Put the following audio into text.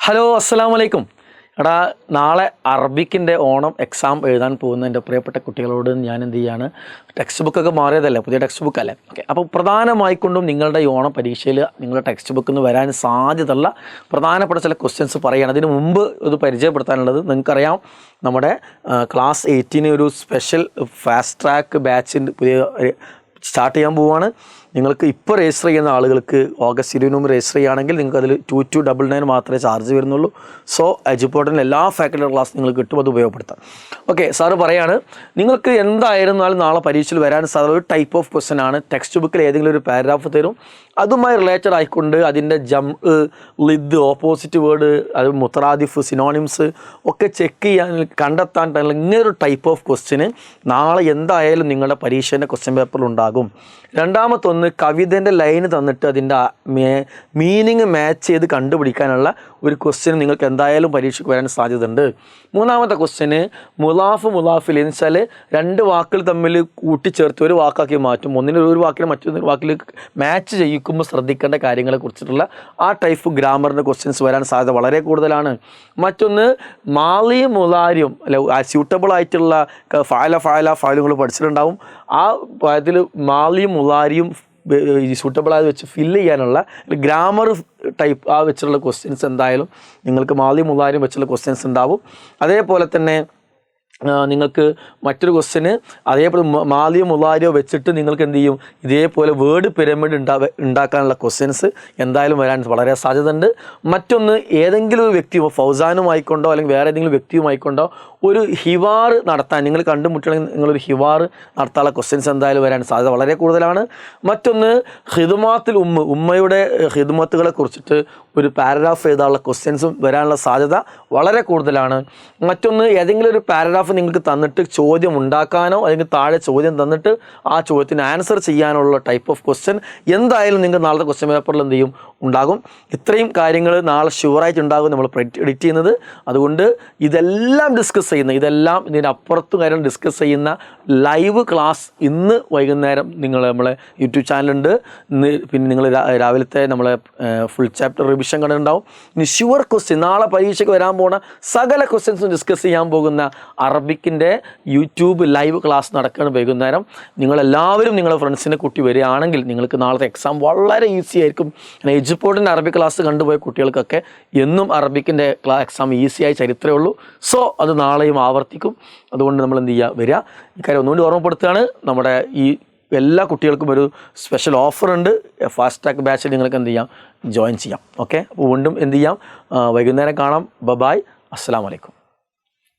Hello, അസ്സലാമു അലൈക്കും. എടാ, നാളെ അറബിക്കിൻ്റെ ഓണം എക്സാം എഴുതാൻ പോകുന്ന എൻ്റെ പ്രിയപ്പെട്ട കുട്ടികളോട് ഞാൻ എന്ത് ചെയ്യാണ്, ടെക്സ്റ്റ് ബുക്കൊക്കെ മാറിയതല്ലേ, പുതിയ ടെക്സ്റ്റ് ബുക്കല്ലേ. ഓക്കെ, അപ്പോൾ പ്രധാനമായിക്കൊണ്ടും നിങ്ങളുടെ ഈ ഓണം പരീക്ഷയിൽ നിങ്ങളുടെ ടെക്സ്റ്റ് ബുക്കിൽ നിന്ന് വരാൻ സാധ്യതയുള്ള പ്രധാനപ്പെട്ട ചില ക്വസ്റ്റ്യൻസ് പറയുകയാണ്. അതിന് മുമ്പ് ഇത് പരിചയപ്പെടുത്താനുള്ളത്, നിങ്ങൾക്കറിയാം നമ്മുടെ ക്ലാസ് 18 ഒരു സ്പെഷ്യൽ ഫാസ്റ്റ് ട്രാക്ക് ബാച്ചിൻ്റെ പുതിയ സ്റ്റാർട്ട് ചെയ്യാൻ പോവുകയാണ്. നിങ്ങൾക്ക് ഇപ്പോൾ രജിസ്റ്റർ ചെയ്യുന്ന ആളുകൾക്ക് ഓഗസ്റ്റ് 20 രജിസ്റ്റർ ചെയ്യുകയാണെങ്കിൽ നിങ്ങൾക്ക് അതിൽ 2299 മാത്രമേ ചാർജ് വരുന്നുള്ളൂ. സോ എജുപോർട്ടിൻ്റെ എല്ലാ ഫാക്കൽറ്റി ക്ലാസ് നിങ്ങൾക്ക് കിട്ടും, അത് ഉപയോഗപ്പെടുത്താം. ഓക്കെ, സാറ് പറയാണ്, നിങ്ങൾക്ക് എന്തായിരുന്നാലും നാളെ പരീക്ഷയിൽ വരാൻ സാധ്യത ഒരു ടൈപ്പ് ഓഫ് ക്വസ്റ്റൻ ആണ്. ടെക്സ്റ്റ് ബുക്കിൽ ഏതെങ്കിലും ഒരു പാരഗ്രാഫ് തരും, അതുമായി റിലേറ്റഡ് ആയിക്കൊണ്ട് അതിൻ്റെ ലിദ്, ഓപ്പോസിറ്റ് വേർഡ്, അത് മുത്തറാദിഫ്, സിനോണിംസ് ഒക്കെ ചെക്ക് ചെയ്യാൻ കണ്ടെത്താൻ ഇങ്ങനൊരു ടൈപ്പ് ഓഫ് ക്വസ്റ്റ്യന് നാളെ എന്തായാലും നിങ്ങളുടെ പരീക്ഷേൻ്റെ ക്വസ്റ്റ്യൻ പേപ്പറിൽ ഉണ്ടാകും. രണ്ടാമത്തൊന്ന്, കവിതേൻ്റെ ലൈന് തന്നിട്ട് അതിൻ്റെ മീനിങ് മാച്ച് ചെയ്ത് കണ്ടുപിടിക്കാനുള്ള ഒരു ക്വസ്റ്റ്യൻ നിങ്ങൾക്ക് എന്തായാലും പരീക്ഷയ്ക്ക് വരാൻ സാധ്യതയുണ്ട്. മൂന്നാമത്തെ ക്വസ്റ്റ്യന് മുലാഫിൽ എന്ന് വെച്ചാൽ രണ്ട് വാക്കുകൾ തമ്മിൽ കൂട്ടിച്ചേർത്ത് ഒരു വാക്കാക്കി മാറ്റും. ഒരു വാക്കിനെ മറ്റൊരു വാക്കിൽ മാച്ച് ചെയ്യിക്കുമ്പോൾ ശ്രദ്ധിക്കേണ്ട കാര്യങ്ങളെ കുറിച്ചിട്ടുള്ള ആ ടൈപ്പ് ഗ്രാമറിൻ്റെ ക്വസ്റ്റ്യൻസ് വരാൻ സാധ്യത വളരെ കൂടുതലാണ്. മറ്റൊന്ന്, മാലിയും മുലാരിയും അല്ലെ, സ്യൂട്ടബിൾ ആയിട്ടുള്ള ഫയലുകൾ പഠിച്ചിട്ടുണ്ടാവും. ആ അതിൽ മാലിയും മുലാരിയും സൂട്ടബിളായി വെച്ച് ഫില്ല് ചെയ്യാനുള്ള ഗ്രാമർ ടൈപ്പ് ആ വെച്ചുള്ള ക്വസ്റ്റ്യൻസ് എന്തായാലും നിങ്ങൾക്ക് മാലിയും മുലാരിയും വെച്ചുള്ള ക്വസ്റ്റ്യൻസ് ഉണ്ടാവും. അതേപോലെ തന്നെ നിങ്ങൾക്ക് മറ്റൊരു ക്വസ്റ്റ്യന് അതേപോലെ മാലിയോ മുലാരിയോ വെച്ചിട്ട് നിങ്ങൾക്ക് എന്ത് ചെയ്യും, ഇതേപോലെ വേർഡ് പിരമിഡ് ഉണ്ടാക്കാനുള്ള ക്വസ്റ്റ്യൻസ് എന്തായാലും വരാൻ വളരെ സാധ്യതയുണ്ട്. മറ്റൊന്ന്, ഏതെങ്കിലും ഒരു വ്യക്തിയോ ഫൗസാനുമായിക്കൊണ്ടോ അല്ലെങ്കിൽ വേറെ ഏതെങ്കിലും വ്യക്തിയുമായിക്കൊണ്ടോ ഒരു ഹിവാർ നടത്താൻ നിങ്ങൾ കണ്ടുമുട്ടണമെങ്കിൽ നിങ്ങളൊരു ഹിവാർ നടത്താനുള്ള ക്വസ്റ്റ്യൻസ് എന്തായാലും വരാൻ സാധ്യത വളരെ കൂടുതലാണ്. മറ്റൊന്ന്, ഹിദ്മാത്തിൽ ഉമ്മയുടെ ഹിദ്മത്തുകളെ കുറിച്ചിട്ട് ഒരു പാരഗ്രാഫ് എഴുതാനുള്ള ക്വസ്റ്റ്യൻസും വരാനുള്ള സാധ്യത വളരെ കൂടുതലാണ്. മറ്റൊന്ന്, ഏതെങ്കിലും ഒരു പാരഗ്രാഫ് നിങ്ങൾക്ക് തന്നിട്ട് ചോദ്യം ഉണ്ടാക്കാനോ അല്ലെങ്കിൽ താഴെ ചോദ്യം തന്നിട്ട് ആ ചോദ്യത്തിന് ആൻസർ ചെയ്യാനുള്ള ടൈപ്പ് ഓഫ് ക്വസ്റ്റ്യൻ എന്തായാലും നിങ്ങൾക്ക് നാളത്തെ ക്വസ്റ്റ്യൻ പേപ്പറിൽ എന്ത് ചെയ്യും, ഉണ്ടാകും. ഇത്രയും കാര്യങ്ങൾ നാളെ ഷുവറായിട്ട് ഉണ്ടാകും നമ്മൾ എഡിറ്റ് ചെയ്യുന്നത്. അതുകൊണ്ട് ഇതെല്ലാം ഇതെല്ലാം ഇതിൻ്റെ അപ്പുറത്തും കാര്യം ഡിസ്കസ് ചെയ്യുന്ന ലൈവ് ക്ലാസ് ഇന്ന് വൈകുന്നേരം നമ്മളെ യൂട്യൂബ് ചാനലുണ്ട്. പിന്നെ നിങ്ങൾ രാവിലത്തെ നമ്മളെ ഫുൾ ചാപ്റ്റർ റിവിഷൻ കണ്ടിട്ടുണ്ടാവും. ഇനി ഷുവർ ക്വസ്റ്റ്യൻ നാളെ പരീക്ഷയ്ക്ക് വരാൻ പോകുന്ന സകല ക്വസ്റ്റ്യൻസും ഡിസ്കസ് ചെയ്യാൻ പോകുന്ന അറബിക്കിൻ്റെ യൂട്യൂബ് ലൈവ് ക്ലാസ് നടക്കുകയാണ് വൈകുന്നേരം. നിങ്ങളെല്ലാവരും നിങ്ങളുടെ ഫ്രണ്ട്സിനെ കൂട്ടി വരികയാണെങ്കിൽ നിങ്ങൾക്ക് നാളത്തെ എക്സാം വളരെ ഈസി ആയിരിക്കും. എജുപോർട്ടിൻ്റെ അറബിക് ക്ലാസ് കണ്ടുപോയ കുട്ടികൾക്കൊക്കെ എന്നും അറബിക്കിൻ്റെ എക്സാം ഈസിയായി ചരിത്രമേ ഉള്ളൂ. സോ അത് നാളെയും ആവർത്തിക്കും. അതുകൊണ്ട് നമ്മൾ എന്ത് ചെയ്യുക, വരിക. ഇക്കാര്യം ഒന്നുകൂടി ഓർമ്മപ്പെടുത്തുകയാണ്, നമ്മുടെ ഈ എല്ലാ കുട്ടികൾക്കും ഒരു സ്പെഷ്യൽ ഓഫർ ഉണ്ട്. ഫാസ്റ്റ് ട്രാക്ക് ബാച്ചിൽ നിങ്ങൾക്ക് എന്ത് ചെയ്യാം, ജോയിൻ ചെയ്യാം. ഓക്കെ, അപ്പോൾ വീണ്ടും എന്ത് ചെയ്യാം, വൈകുന്നേരം കാണാം. ബൈ, അസ്സലാമു അലൈക്കും.